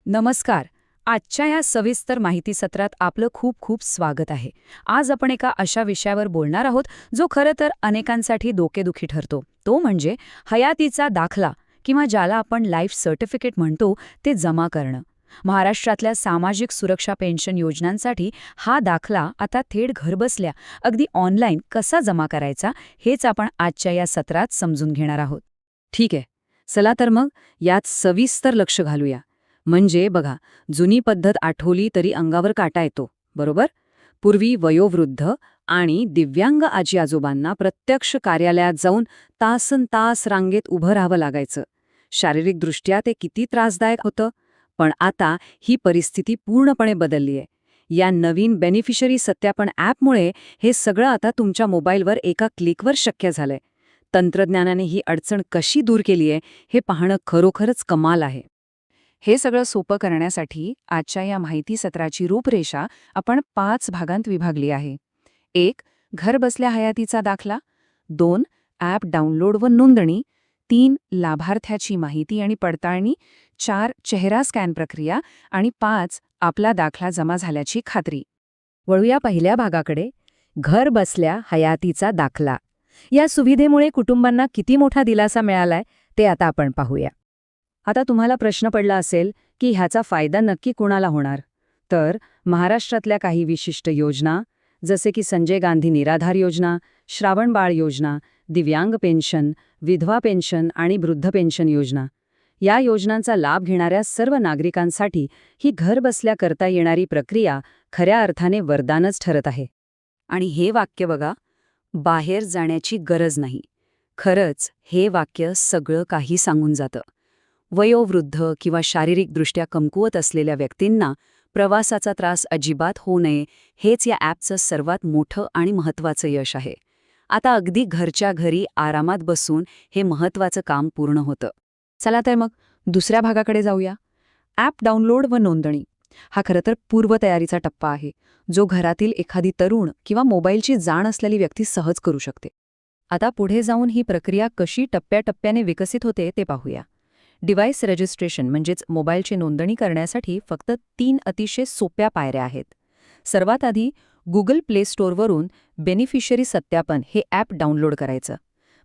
नमस्कार. आजच्या या सविस्तर माहिती सत्रात आपलं खूप खूप स्वागत आहे. आज आपण एका अशा विषयावर बोलणार आहोत जो खरं तर अनेकांसाठी डोकेदुखी ठरतो. तो म्हणजे हयातीचा दाखला किंवा ज्याला आपण लाईफ सर्टिफिकेट म्हणतो ते जमा करणं. महाराष्ट्रातल्या सामाजिक सुरक्षा पेन्शन योजनांसाठी हा दाखला आता थेट घरबसल्या अगदी ऑनलाईन कसा जमा करायचा हेच आपण आजच्या या सत्रात समजून घेणार आहोत. ठीक आहे, चला तर मग यात सविस्तर लक्ष घालूया. म्हणजे बघा, जुनी पद्धत आठवली तरी अंगावर काटा येतो, बरोबर? पूर्वी वयोवृद्ध आणि दिव्यांग आजी आजोबांना प्रत्यक्ष कार्यालयात जाऊन तासन तास रांगेत उभं राहावं लागायचं. शारीरिकदृष्ट्या ते किती त्रासदायक होतं. पण आता ही परिस्थिती पूर्णपणे बदलली आहे. या नवीन बेनिफिशरी सत्यापन ॲपमुळे हे सगळं आता तुमच्या मोबाईलवर एका क्लिकवर शक्य झालंय. तंत्रज्ञानाने ही अडचण कशी दूर केली आहे हे पाहणं खरोखरच कमाल आहे. हे सगळं सोपं करण्यासाठी आजच्या या माहिती सत्राची रूपरेषा आपण 5 भागांत विभागली आहे. 1. घरबसल्या हयातीचा दाखला. 2. ॲप डाउनलोड व नोंदणी. 3. लाभार्थ्याची माहिती आणि पडताळणी. 4. चेहरा स्कॅन प्रक्रिया. आणि 5. आपला दाखला जमा झाल्याची खात्री. वळूया पहिल्या भागाकडे. घरबसल्या हयातीचा दाखला. या सुविधेमुळे कुटुंबांना किती मोठा दिलासा मिळालाय ते आता आपण पाहूया. आता तुम्हाला प्रश्न पडला असेल की ह्याचा फायदा नक्की कोणाला होणार. तर महाराष्ट्रातल्या काही विशिष्ट योजना, जसे की संजय गांधी निराधार योजना, श्रावण बाळ योजना, दिव्यांग पेन्शन, विधवा पेन्शन आणि वृद्ध पेन्शन योजना, या योजनांचा लाभ घेणाऱ्या सर्व नागरिकांसाठी ही घरबसल्या करता येणारी प्रक्रिया खऱ्या अर्थाने वरदानच ठरत आहे. आणि हे वाक्य बघा, बाहेर जाण्याची गरज नाही. खरंच हे वाक्य सगळं काही सांगून जातं. वयोवृद्ध किंवा शारीरिकदृष्ट्या कमकुवत असलेल्या व्यक्तींना प्रवासाचा त्रास अजिबात होऊ नये हेच या ॲपचं सर्वात मोठं आणि महत्त्वाचं यश आहे. आता अगदी घरच्या घरी आरामात बसून हे महत्त्वाचं काम पूर्ण होतं. चला तर मग दुसऱ्या भागाकडे जाऊया. ॲप डाउनलोड व नोंदणी. हा खरं तर पूर्वतयारीचा टप्पा आहे, जो घरातील एखादी तरुण किंवा मोबाईलची जाण असलेली व्यक्ती सहज करू शकते. आता पुढे जाऊन ही प्रक्रिया कशी टप्प्याटप्प्याने विकसित होते ते पाहूया. डिव्हाइस रजिस्ट्रेशन म्हणजेच मोबाईलची नोंदणी करण्यासाठी फक्त 3 अतिशय सोप्या पायऱ्या आहेत. सर्वात आधी गुगल प्ले स्टोअरवरून बेनिफिशरी सत्यापन हे ॲप डाउनलोड करायचं.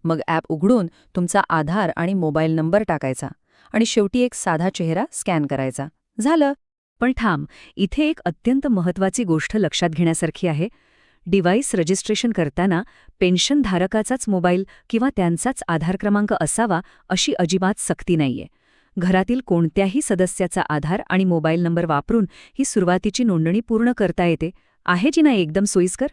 मग ॲप उघडून तुमचा आधार आणि मोबाईल नंबर टाकायचा आणि शेवटी एक साधा चेहरा स्कॅन करायचा. झालं. पण थांब, इथे एक अत्यंत महत्त्वाची गोष्ट लक्षात घेण्यासारखी आहे. डिव्हाइस रजिस्ट्रेशन करताना पेन्शनधारकाचाच मोबाईल किंवा त्यांचाच आधार क्रमांक असावा अशी अजिबात सक्ती नाहीये. घरातील कोणत्याही सदस्याचा आधार आणि मोबाईल नंबर वापरून ही सुरुवातीची नोंदणी पूर्ण करता येते. आहे जी नाही एकदम सोयीस्कर.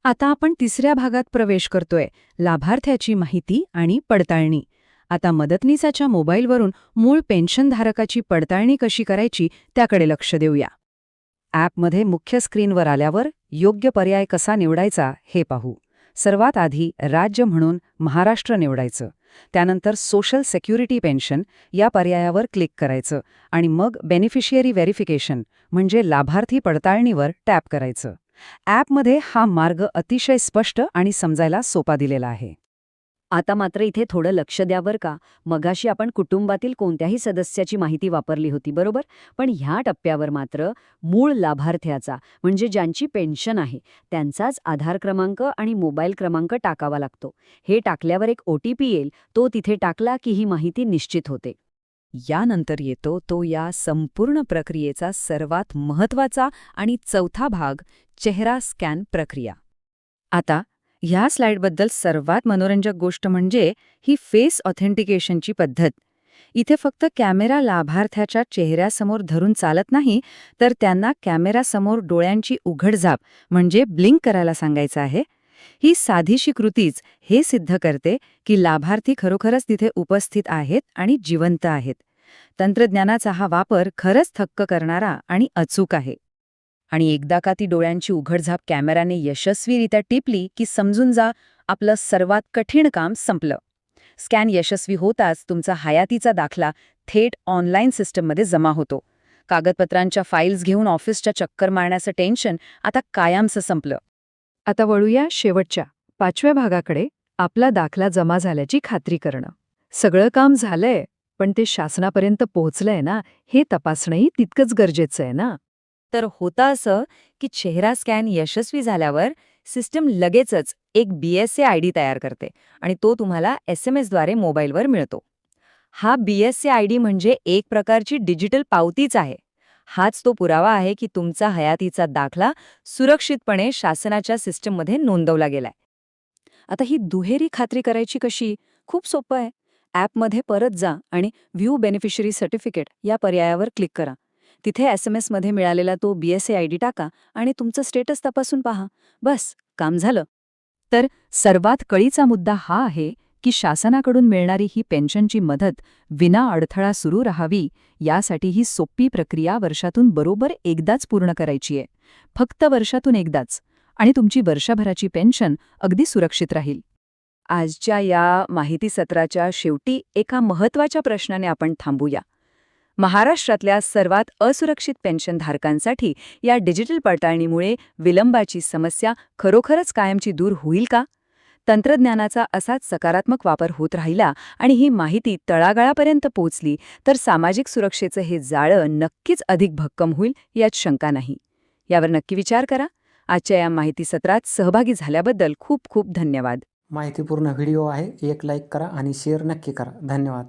आता आपण तिसऱ्या भागात प्रवेश करतोय, लाभार्थ्याची माहिती आणि पडताळणी. आता मदतनीसाच्या मोबाईलवरून मूळ पेन्शनधारकाची पडताळणी कशी करायची त्याकडे लक्ष देऊया. ॲपमध्ये मुख्य स्क्रीनवर आल्यावर योग्य पर्याय कसा निवडायचा हे पाहू. सर्वात आधी राज्य म्हणून महाराष्ट्र निवडायचं. त्यानंतर सोशल सेक्युरिटी पेन्शन या पर्यायावर क्लिक करायचं आणि मग बेनिफिशियरी व्हेरिफिकेशन म्हणजे लाभार्थी पडताळणीवर टॅप करायचं. ॲपमध्ये हा मार्ग अतिशय स्पष्ट आणि समजायला सोपा दिलेला आहे. आता मात्र इथे थोडं लक्ष द्या बरं का. मगाशी आपण कुटुंबातील कोणत्याही सदस्याची माहिती वापरली होती, बरोबर? पण ह्या टप्प्यावर मात्र मूळ लाभार्थ्याचा म्हणजे ज्यांची पेन्शन आहे त्यांचाच आधार क्रमांक आणि मोबाईल क्रमांक टाकावा लागतो. हे टाकल्यावर एक OTP येईल. तो तिथे टाकला की ही माहिती निश्चित होते. यानंतर येतो तो या संपूर्ण प्रक्रियेचा सर्वात महत्त्वाचा आणि चौथा भाग, चेहरा स्कॅन प्रक्रिया. आता ह्या स्लाइडबद्दल सर्वात मनोरंजक गोष्ट म्हणजे ही फेस ऑथेंटिकेशनची पद्धत. इथे फक्त कॅमेरा लाभार्थ्याच्या चेहऱ्यासमोर धरून चालत नाही, तर त्यांना कॅमेरासमोर डोळ्यांची उघडझाप म्हणजे ब्लिंक करायला सांगायचं आहे. ही साधीशी कृतीच हे सिद्ध करते की लाभार्थी खरोखरच तिथे उपस्थित आहेत आणि जिवंत आहेत. तंत्रज्ञानाचा हा वापर खरंच थक्क करणारा आणि अचूक आहे. आणि एकदा का ती डोळ्यांची उघडझाप कॅमेराने यशस्वीरित्या टिपली की समजून जा, आपलं सर्वात कठीण काम संपलं. स्कॅन यशस्वी होताच तुमचा हयातीचा दाखला थेट ऑनलाईन सिस्टममध्ये जमा होतो. कागदपत्रांच्या फाईल्स घेऊन ऑफिसच्या चक्कर मारण्याचं टेन्शन आता कायमचं संपलं. आता वळूया शेवटच्या 5व्या भागाकडे, आपला दाखला जमा झाल्याची खात्री करणं. सगळं काम झालंय, पण ते शासनापर्यंत पोहोचलंय ना, हे तपासणंही तितकंच गरजेचं आहे ना. तर होतं असं की चेहरा स्कॅन यशस्वी झाल्यावर सिस्टम लगेचच एक BSA ID तयार करते आणि तो तुम्हाला SMS द्वारे मोबाईलवर मिळतो. हा BSA ID म्हणजे एक प्रकारची डिजिटल पावतीच आहे. हाच तो पुरावा आहे की तुमचा हयातीचा दाखला सुरक्षितपणे शासनाच्या सिस्टममध्ये नोंदवला गेलाय. आता ही दुहेरी खात्री करायची कशी? खूप सोपं आहे. ॲपमध्ये परत जा आणि व्ह्यू बेनिफिशरी सर्टिफिकेट या पर्यायावर क्लिक करा. तिथे SMS-मध्ये मिळालेला तो BSA ID टाका आणि तुमचं स्टेटस तपासून पहा. बस, काम झालं. तर सर्वात कळीचा मुद्दा हा आहे की शासनाकडून मिळणारी ही पेन्शनची मदत विना अडथळा सुरू राहावी, यासाठी ही सोपी प्रक्रिया वर्षातून बरोबर एकदाच पूर्ण करायची आहे. फक्त वर्षातून एकदाच. आणि तुमची वर्षभराची पेन्शन अगदी सुरक्षित राहील. आजच्या या माहिती सत्राच्या शेवटी एका महत्त्वाच्या प्रश्नाने आपण थांबूया. महाराष्ट्रातल्या सर्वात असुरक्षित पेन्शनधारकांसाठी या डिजिटल पडताळणीमुळे विलंबाची समस्या खरोखरच कायमची दूर होईल का? तंत्रज्ञानाचा असाच सकारात्मक वापर होत राहिला आणि ही माहिती तळागाळापर्यंत पोहोचली तर सामाजिक सुरक्षेचं हे जाळं नक्कीच अधिक भक्कम होईल, यात शंका नाही. यावर नक्की विचार करा. आजच्या या माहिती सत्रात सहभागी झाल्याबद्दल खूप खूप धन्यवाद. माहितीपूर्ण व्हिडिओ आहे. एक लाईक करा आणि शेअर नक्की करा. धन्यवाद.